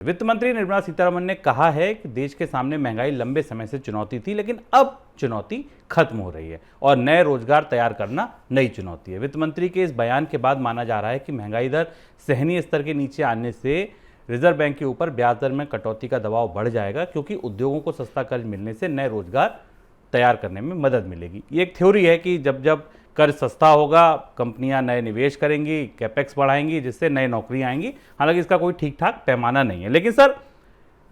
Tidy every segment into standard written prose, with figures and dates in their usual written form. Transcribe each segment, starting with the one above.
वित्त मंत्री निर्मला सीतारमण ने कहा है कि देश के सामने महंगाई लंबे समय से चुनौती थी, लेकिन अब चुनौती खत्म हो रही है और नए रोजगार तैयार करना नई चुनौती है। वित्त मंत्री के इस बयान के बाद माना जा रहा है कि महंगाई दर सहनीय स्तर के नीचे आने से रिजर्व बैंक के ऊपर ब्याज दर में कटौती का दबाव बढ़ जाएगा, क्योंकि उद्योगों को सस्ता कर्ज मिलने से नए रोजगार तैयार करने में मदद मिलेगी। ये एक थ्योरी है कि जब जब कर्ज सस्ता होगा, कंपनियां नए निवेश करेंगी, कैपेक्स बढ़ाएंगी, जिससे नए नौकरियां आएंगी। हालांकि इसका कोई ठीक ठाक पैमाना नहीं है। लेकिन सर,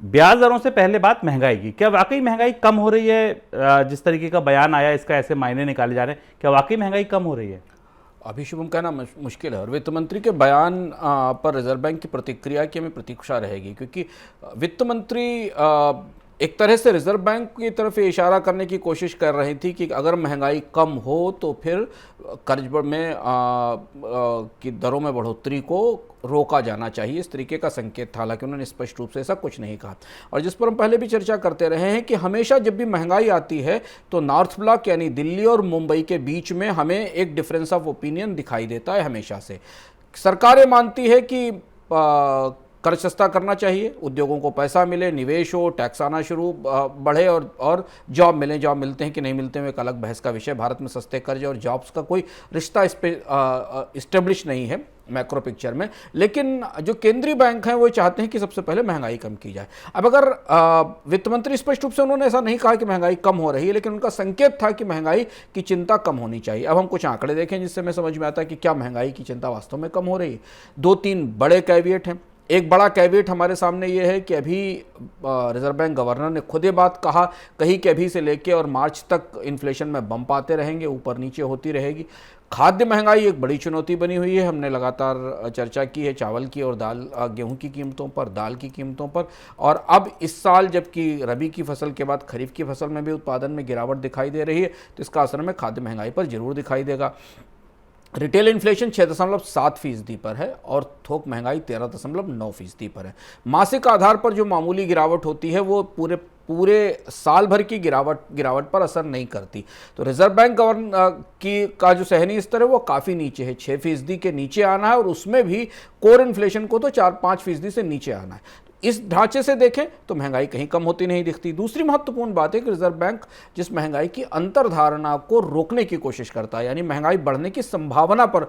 ब्याज दरों से पहले बात महंगाई की, क्या वाकई महंगाई कम हो रही है? जिस तरीके का बयान आया, इसका ऐसे मायने निकाले जा रहे हैं, क्या वाकई महंगाई कम हो रही है? अभी शुभम कहना मुश्किल है और वित्त मंत्री के बयान पर रिजर्व बैंक की प्रतिक्रिया की हमें प्रतीक्षा रहेगी, क्योंकि वित्त मंत्री एक तरह से रिजर्व बैंक की तरफ ये इशारा करने की कोशिश कर रही थी कि अगर महंगाई कम हो तो फिर कर्ज में की दरों में बढ़ोतरी को रोका जाना चाहिए। इस तरीके का संकेत था, हालांकि उन्होंने स्पष्ट रूप से ऐसा कुछ नहीं कहा। और जिस पर हम पहले भी चर्चा करते रहे हैं कि हमेशा जब भी महंगाई आती है तो नॉर्थ ब्लॉक यानी दिल्ली और मुंबई के बीच में हमें एक डिफरेंस ऑफ ओपिनियन दिखाई देता है। हमेशा से सरकारें मानती है कि कर्ज सस्ता करना चाहिए, उद्योगों को पैसा मिले, निवेश हो, टैक्स आना शुरू बढ़े और जॉब मिले। जॉब मिलते हैं कि नहीं मिलते हैं एक अलग बहस का विषय। भारत में सस्ते कर्ज और जॉब्स का कोई रिश्ता इस पर इस्टेब्लिश नहीं है मैक्रो पिक्चर में। लेकिन जो केंद्रीय बैंक हैं वो चाहते हैं कि सबसे पहले महंगाई कम की जाए। अब अगर वित्त मंत्री स्पष्ट रूप से उन्होंने ऐसा नहीं कहा कि महंगाई कम हो रही है, लेकिन उनका संकेत था कि महंगाई की चिंता कम होनी चाहिए। अब हम कुछ आंकड़े देखें जिससे हमें समझ में आता है कि क्या महंगाई की चिंता वास्तव में कम हो रही है। 2-3 बड़े कैविएट हैं। एक बड़ा कैविएट हमारे सामने ये है कि अभी रिजर्व बैंक गवर्नर ने खुद ये बात कही कि अभी से लेके और मार्च तक इन्फ्लेशन में बम्प आते रहेंगे, ऊपर नीचे होती रहेगी। खाद्य महंगाई एक बड़ी चुनौती बनी हुई है। हमने लगातार चर्चा की है चावल की और गेहूं की कीमतों पर, दाल की कीमतों पर। और अब इस साल जबकि रबी की फसल के बाद खरीफ की फसल में भी उत्पादन में गिरावट दिखाई दे रही है, तो इसका असर हमें खाद्य महंगाई पर जरूर दिखाई देगा। रिटेल इन्फ्लेशन 6.7% पर है और थोक महंगाई 13.9% पर है। मासिक आधार पर जो मामूली गिरावट होती है वो पूरे साल भर की गिरावट पर असर नहीं करती। तो रिजर्व बैंक का जो सहनीय स्तर है वो काफ़ी नीचे है, 6% के नीचे आना है, और उसमें भी कोर इन्फ्लेशन को तो 4-5% से नीचे आना है। इस ढांचे से देखें तो महंगाई कहीं कम होती नहीं दिखती। दूसरी महत्वपूर्ण बात है कि रिजर्व बैंक जिस महंगाई की अंतर्धारणा को रोकने की कोशिश करता है, यानी महंगाई बढ़ने की संभावना पर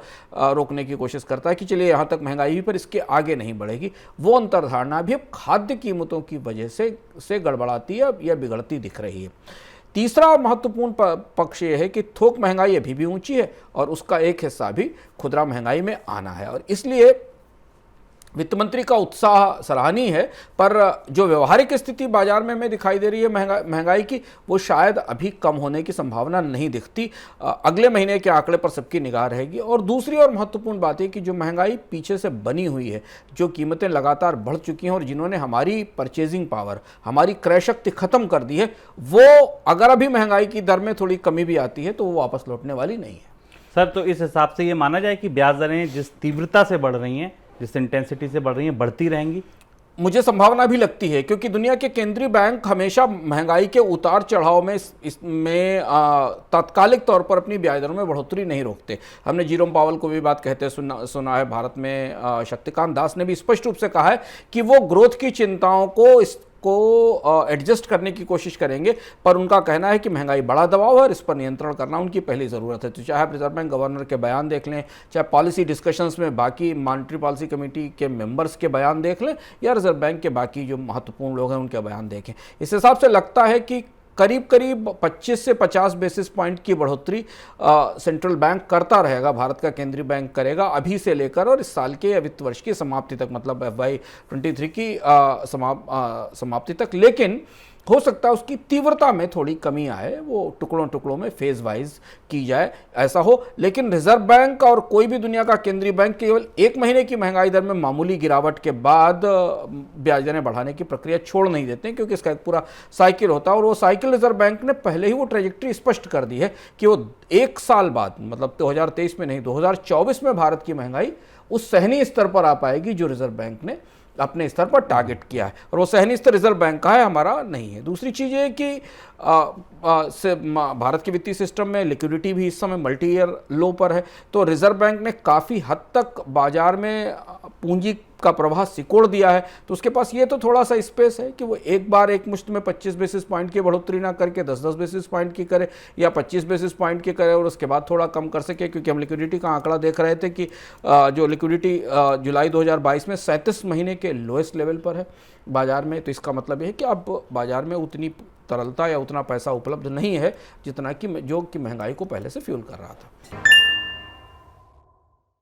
रोकने की कोशिश करता है कि चलिए यहाँ तक महंगाई हुई पर इसके आगे नहीं बढ़ेगी, वो अंतर्धारणा भी अब खाद्य कीमतों की वजह से गड़बड़ाती है या बिगड़ती दिख रही है। तीसरा महत्वपूर्ण पक्ष ये है कि थोक महंगाई अभी भी ऊंची है और उसका एक हिस्सा भी खुदरा महंगाई में आना है, और इसलिए वित्त मंत्री का उत्साह सराहनीय है। पर जो व्यवहारिक स्थिति बाजार में हमें दिखाई दे रही है महंगाई की, वो शायद अभी कम होने की संभावना नहीं दिखती। अगले महीने के आंकड़े पर सबकी निगाह रहेगी। और दूसरी और महत्वपूर्ण बात है कि जो महंगाई पीछे से बनी हुई है, जो कीमतें लगातार बढ़ चुकी हैं और जिन्होंने हमारी परचेजिंग पावर, हमारी क्रय शक्ति खत्म कर दी है, वो अगर अभी महंगाई की दर में थोड़ी कमी भी आती है तो वो वापस लौटने वाली नहीं है। सर, तो इस हिसाब से ये माना जाए कि ब्याज दरें जिस तीव्रता से बढ़ रही हैं, जिस इंटेंसिटी से बढ़ रही हैं, बढ़ती रहेंगी? मुझे संभावना भी लगती है, क्योंकि दुनिया के केंद्रीय बैंक हमेशा महंगाई के उतार चढ़ाव में इसमें तात्कालिक तौर पर अपनी ब्याज दरों में बढ़ोतरी नहीं रोकते। हमने जेरोम पावेल को भी बात कहते सुना है। भारत में शक्तिकांत दास ने भी स्पष्ट रूप से कहा है कि वो ग्रोथ की चिंताओं को एडजस्ट करने की कोशिश करेंगे, पर उनका कहना है कि महंगाई बड़ा दबाव है और इस पर नियंत्रण करना उनकी पहली ज़रूरत है। तो चाहे आप रिजर्व बैंक गवर्नर के बयान देख लें, चाहे पॉलिसी डिस्कशंस में बाकी मॉनेटरी पॉलिसी कमेटी के मेंबर्स के बयान देख लें, या रिजर्व बैंक के बाकी जो महत्वपूर्ण लोग हैं उनके बयान देखें, इस हिसाब से लगता है कि करीब 25 से 50 बेसिस पॉइंट की बढ़ोतरी सेंट्रल बैंक करता रहेगा, भारत का केंद्रीय बैंक करेगा अभी से लेकर और इस साल के वित्त वर्ष की समाप्ति तक, मतलब FY23 की समाप्ति तक। लेकिन हो सकता है उसकी तीव्रता में थोड़ी कमी आए, वो टुकड़ों में फेज वाइज की जाए, ऐसा हो। लेकिन रिजर्व बैंक और कोई भी दुनिया का केंद्रीय बैंक केवल 1 महीने की महंगाई दर में मामूली गिरावट के बाद ब्याज दरें बढ़ाने की प्रक्रिया छोड़ नहीं देते हैं, क्योंकि इसका एक पूरा साइकिल होता है। और वो साइकिल रिजर्व बैंक ने पहले ही वो ट्रेजेक्ट्री स्पष्ट कर दी है कि वो 1 साल बाद, मतलब 2023 में नहीं, 2024 में भारत की महंगाई उस सहनीय स्तर पर आ पाएगी जो रिजर्व बैंक ने अपने स्तर पर टारगेट किया है, और वो सहनीय स्तर रिजर्व बैंक का है, हमारा नहीं है। दूसरी चीज़ ये कि भारत के वित्तीय सिस्टम में लिक्विडिटी भी इस समय मल्टी ईयर लो पर है, तो रिजर्व बैंक ने काफ़ी हद तक बाजार में पूंजी का प्रवाह सिकोड़ दिया है, तो उसके पास ये तो थोड़ा सा स्पेस है कि वो एक बार एक मुश्त में 25 बेसिस पॉइंट की बढ़ोतरी ना करके 10-10 बेसिस पॉइंट की करे या 25 बेसिस पॉइंट की करे और उसके बाद थोड़ा कम कर सके, क्योंकि हम लिक्विडिटी का आंकड़ा देख रहे थे कि जो लिक्विडिटी जुलाई 2022 में 37 महीने के लोएस्ट लेवल पर है बाजार में। तो इसका मतलब है कि अब बाजार में उतनी तरलता या उतना पैसा उपलब्ध नहीं है जितना कि जो कि महंगाई को पहले से फ्यूल कर रहा था।